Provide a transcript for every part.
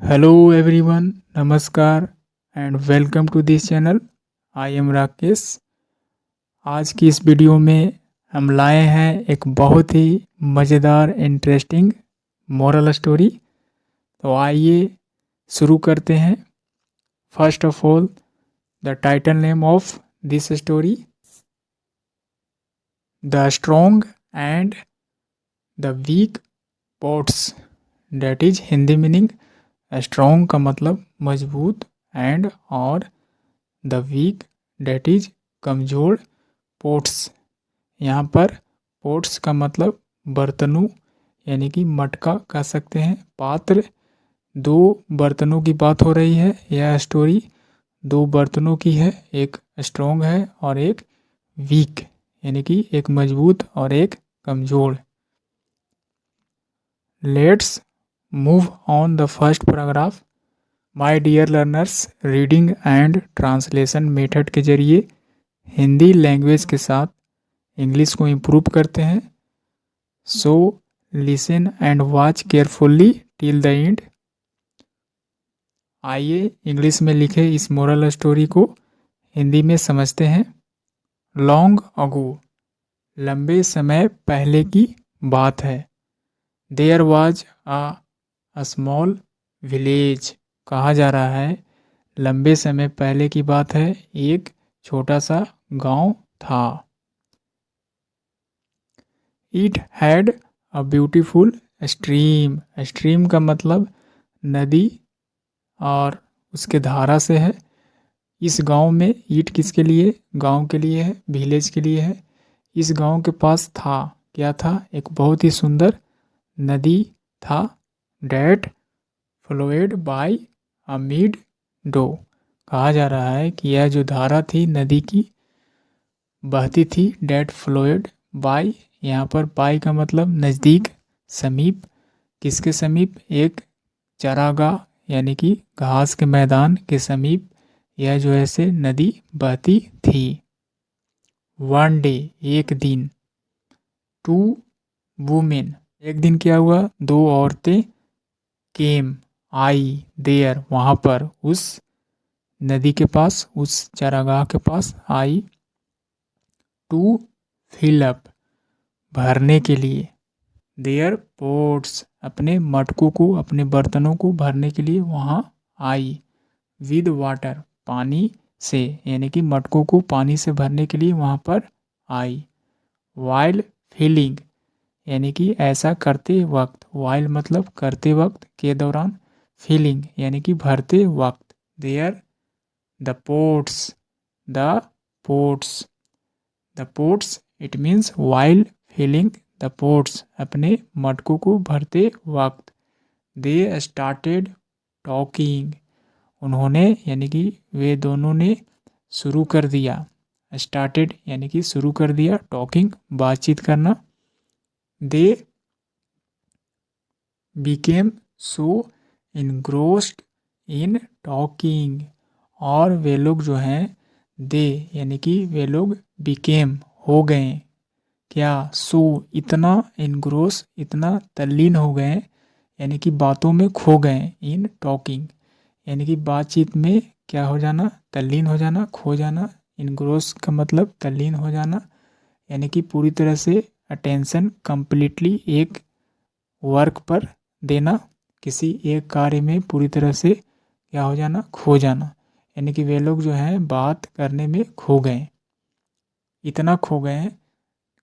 Hello everyone, नमस्कार and welcome to this channel. I am Rakesh. आज की इस वीडियो में हम लाए हैं एक बहुत ही मज़ेदार इंटरेस्टिंग मोरल स्टोरी। तो आइए शुरू करते हैं। First of all, the title name of this story, the strong and the weak pots. That is Hindi meaning, strong का मतलब मजबूत एंड और द वीक डेट इज कमज़ोर पोट्स। यहाँ पर पोट्स का मतलब बर्तनों यानी कि मटका कह सकते हैं, पात्र। दो बर्तनों की बात हो रही है। यह स्टोरी दो बर्तनों की है, एक स्ट्रॉन्ग है और एक वीक यानी कि एक मजबूत और एक कमज़ोर। Let's move on the first paragraph. My dear learners, reading and translation method के जरिए हिंदी लैंग्वेज के साथ इंग्लिश को इम्प्रूव करते हैं। So listen and watch carefully till the end. आइए इंग्लिश में लिखे इस मोरल स्टोरी को हिंदी में समझते हैं। लॉन्ग अगो, लंबे समय पहले की बात है। There was a small village, कहा जा रहा है लंबे समय पहले की बात है, एक छोटा सा गांव था। It had a beautiful stream. Stream का मतलब नदी और उसके धारा से है। इस गांव में ईट किसके लिए, गांव के लिए है, विलेज के लिए है। इस गांव के पास था, क्या था, एक बहुत ही सुंदर नदी था। That flowed by a meadow, कहा जा रहा है कि यह जो धारा थी नदी की बहती थी। डेट फ्लोएड बाय, यहाँ पर बाय का मतलब नज़दीक, समीप। किसके समीप, एक चरागाह यानी कि घास के मैदान के समीप यह जो है से नदी बहती थी। वन डे, एक दिन। टू वुमेन, एक दिन क्या हुआ, दो औरतें। केम, आई, देयर, वहाँ पर, उस नदी के पास, उस चरागाह के पास आई। टू फिल अप, भरने के लिए। देयर पोट्स, अपने मटकों को, अपने बर्तनों को भरने के लिए वहाँ आई। विद वाटर, पानी से, यानी कि मटकों को पानी से भरने के लिए वहाँ पर आई। वाइल फिलिंग, यानी कि ऐसा करते वक्त। वाइल मतलब करते वक्त, के दौरान। फिलिंग यानी कि भरते वक्त। There the pots, the pots, the pots it means while filling the pots, अपने मटकों को भरते वक्त। दे स्टार्टेड टॉकिंग, उन्होंने यानी कि वे दोनों ने शुरू कर दिया। स्टार्टेड यानी कि शुरू कर दिया, टॉकिंग बातचीत करना। They became so इनग्रोस्ड in talking, और वे लोग जो हैं, दे यानी कि वे लोग बिकेम हो गए, क्या, सो इतना, इनग्रोस इतना तल्लीन हो गए यानी कि बातों में खो गए। इन टॉकिंग यानी कि बातचीत में क्या हो जाना, तल्लीन हो जाना, खो जाना। इनग्रोस का मतलब तल्लीन हो जाना, यानी कि पूरी तरह से अटेंशन कंप्लीटली एक वर्क पर देना, किसी एक कार्य में पूरी तरह से क्या हो जाना, खो जाना। यानी कि वे लोग जो हैं बात करने में खो गए, इतना खो गए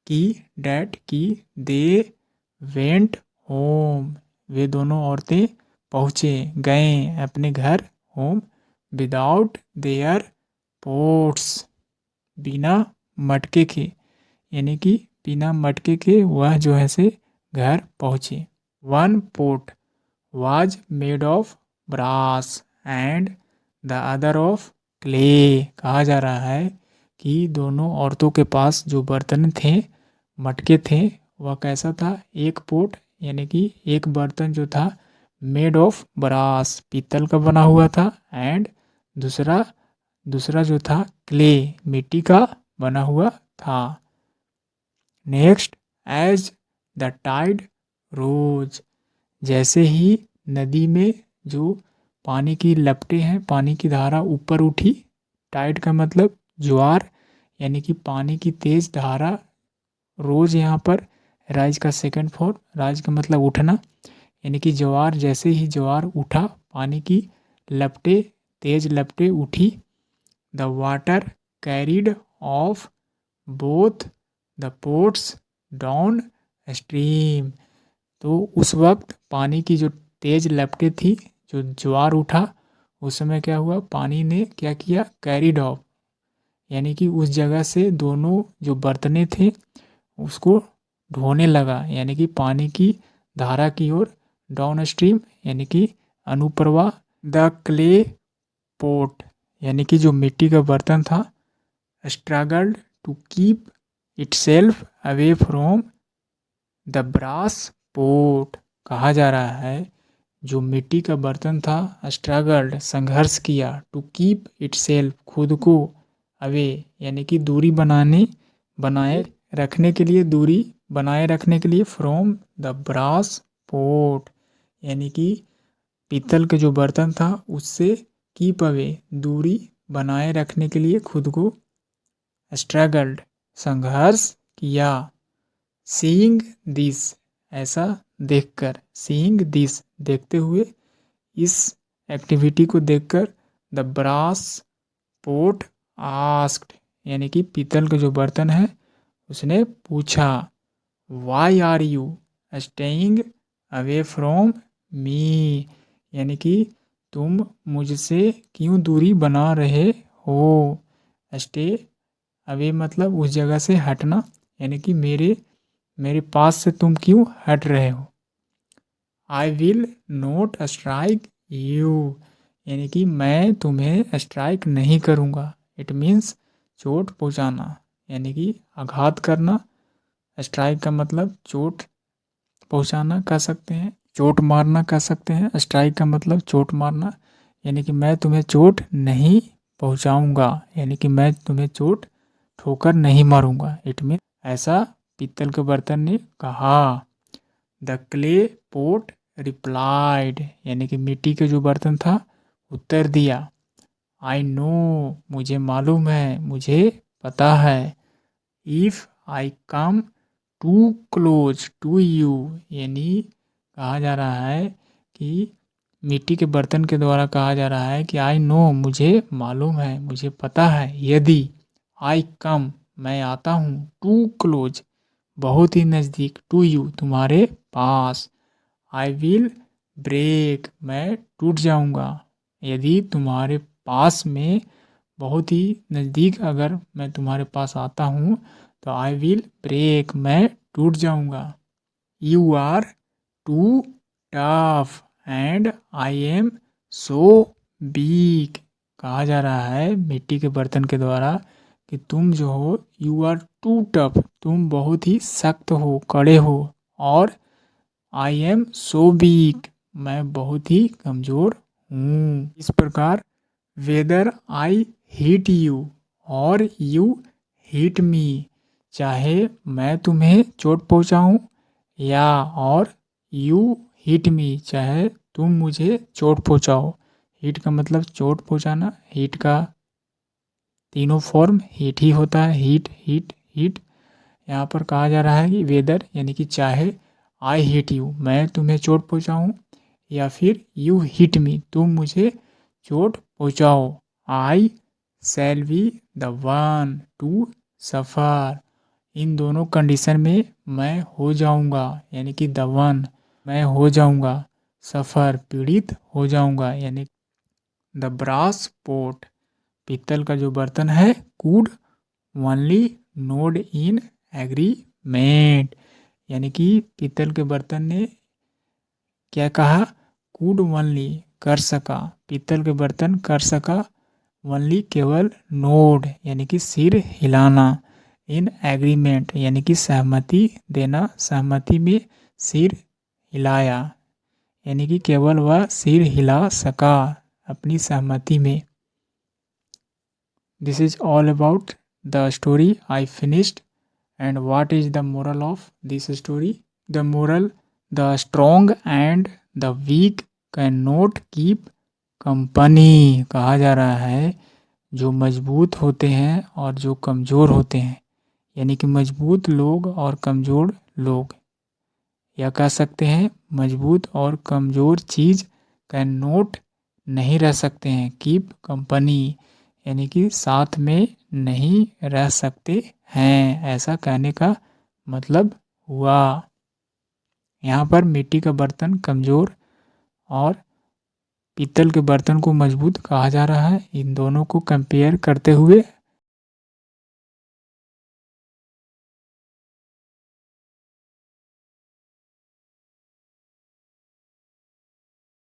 कि डैट की दे वेंट होम, वे दोनों औरतें पहुँचे, गए अपने घर, होम, विदाउट देयर पोट्स, बिना मटके के, यानी कि बिना मटके के वह जो है से घर पहुँचे। One pot was made of brass and the other of clay, कहा जा रहा है कि दोनों औरतों के पास जो बर्तन थे, मटके थे, वह कैसा था, एक पोट यानी कि एक बर्तन जो था मेड ऑफ ब्रास, पीतल का बना हुआ था, एंड दूसरा दूसरा जो था क्ले, मिट्टी का बना हुआ था। नेक्स्ट, एज द टाइड रोज, जैसे ही नदी में जो पानी की लपटें हैं, पानी की धारा ऊपर उठी। टाइड का मतलब ज्वार, यानी कि पानी की तेज धारा। रोज यहाँ पर राइज का सेकंड फॉर्म, राइज का मतलब उठना, यानी कि ज्वार, जैसे ही ज्वार उठा, पानी की लपटें, तेज लपटें उठी। The water carried of both the ports down stream. तो उस वक्त पानी की जो तेज लपटें थी, जो ज्वार उठा, उस समय क्या हुआ, पानी ने क्या किया, कैरिड ऑफ, यानी कि उस जगह से दोनों जो बर्तने थे उसको ढोने लगा, यानी कि पानी की धारा की ओर, डाउन स्ट्रीम यानी कि अनुप्रवाह। द क्ले पोट, यानी कि जो मिट्टी का बर्तन था, struggled to keep itself away from the brass pot. कहा जा रहा है जो मिट्टी का बर्तन था, स्ट्रगल्ड संघर्ष किया, टू कीप इटसेल्फ खुद को, अवे यानी कि दूरी बनाए रखने के लिए, दूरी बनाए रखने के लिए, फ्रॉम द ब्रास पोट यानी कि पीतल के जो बर्तन था उससे, कीप अवे दूरी बनाए रखने के लिए खुद को, स्ट्रगल्ड संघर्ष किया। सीइंग दिस, ऐसा देखकर, सीइंग दिस देखते हुए, इस एक्टिविटी को देखकर, द ब्रास पोट आस्क्ड, यानी कि पीतल का जो बर्तन है उसने पूछा, why are you staying away from me, यानी कि तुम मुझसे क्यों दूरी बना रहे हो। स्टे अवे मतलब उस जगह से हटना, यानी कि मेरे पास से तुम क्यों हट रहे हो। I will note strike you, यानी कि मैं तुम्हें स्ट्राइक नहीं करूँगा। इट मीन्स चोट पहुँचाना, यानी कि आघात करना। स्ट्राइक का मतलब चोट पहुँचाना कह सकते हैं, चोट मारना कह सकते हैं। स्ट्राइक का मतलब चोट मारना, यानी कि मैं तुम्हें चोट नहीं पहुँचाऊँगा, यानी कि मैं तुम्हें चोट ठोकर नहीं मारूँगा। इट मीन ऐसा पीतल के बर्तन ने कहा। द क्ले पोट रिप्लाइड, यानी कि मिट्टी के जो बर्तन था उत्तर दिया, आई नो, मुझे मालूम है, मुझे पता है। If I come too close to you, यानी कहा जा रहा है कि मिट्टी के बर्तन के द्वारा कहा जा रहा है कि आई नो, मुझे मालूम है, मुझे पता है, यदि आई कम मैं आता हूँ, टू क्लोज बहुत ही नज़दीक, टू यू तुम्हारे पास, आई विल ब्रेक मैं टूट जाऊँगा। यदि तुम्हारे पास में बहुत ही नज़दीक अगर मैं तुम्हारे पास आता हूँ तो आई विल ब्रेक मैं टूट जाऊँगा। You are too tough and I am so weak, कहा जा रहा है मिट्टी के बर्तन के द्वारा कि तुम जो हो, यू आर टू टफ, तुम बहुत ही सख्त हो, कड़े हो, और आई एम सो वीक मैं बहुत ही कमज़ोर हूँ। इस प्रकार वेदर आई हीट यू और यू हीट मी, चाहे मैं तुम्हें चोट पहुँचाऊँ या और यू हीट मी, चाहे तुम मुझे चोट पहुँचाओ। हीट का मतलब चोट पहुँचाना, हीट का तीनों फॉर्म हीट ही होता है, हीट हीट हीट। यहाँ पर कहा जा रहा है कि वेदर यानी कि चाहे आई हीट यू मैं तुम्हें चोट पहुँचाऊँ, या फिर यू हीट मी तुम मुझे चोट पहुँचाओ, I shall be the one to suffer, इन दोनों कंडीशन में मैं हो जाऊंगा, यानी कि द वन मैं हो जाऊंगा, सफ़र पीड़ित हो जाऊंगा, यानी द ब्रास पोट पीतल का जो बर्तन है, कूड ओनली नोड इन एग्रीमेंट, यानी कि पीतल के बर्तन ने क्या कहा, कूड ओनली कर सका, पीतल के बर्तन कर सका, ओनली केवल, नोड यानी कि सिर हिलाना, इन एग्रीमेंट यानी कि सहमति देना, सहमति में सिर हिलाया, यानी कि केवल वह सिर हिला सका अपनी सहमति में। This is all about the story I finished, and what is the moral of this story. The moral, the strong and the weak can not keep company. कहा जा रहा है जो मजबूत होते हैं और जो कमज़ोर होते हैं, यानी कि मजबूत लोग और कमज़ोर लोग, या कह सकते हैं मजबूत और कमज़ोर चीज़ कैन नोट नहीं रह सकते हैं, कीप कंपनी, यानी कि साथ में नहीं रह सकते हैं, ऐसा कहने का मतलब हुआ। यहाँ पर मिट्टी का बर्तन कमज़ोर और पीतल के बर्तन को मजबूत कहा जा रहा है। इन दोनों को कंपेयर करते हुए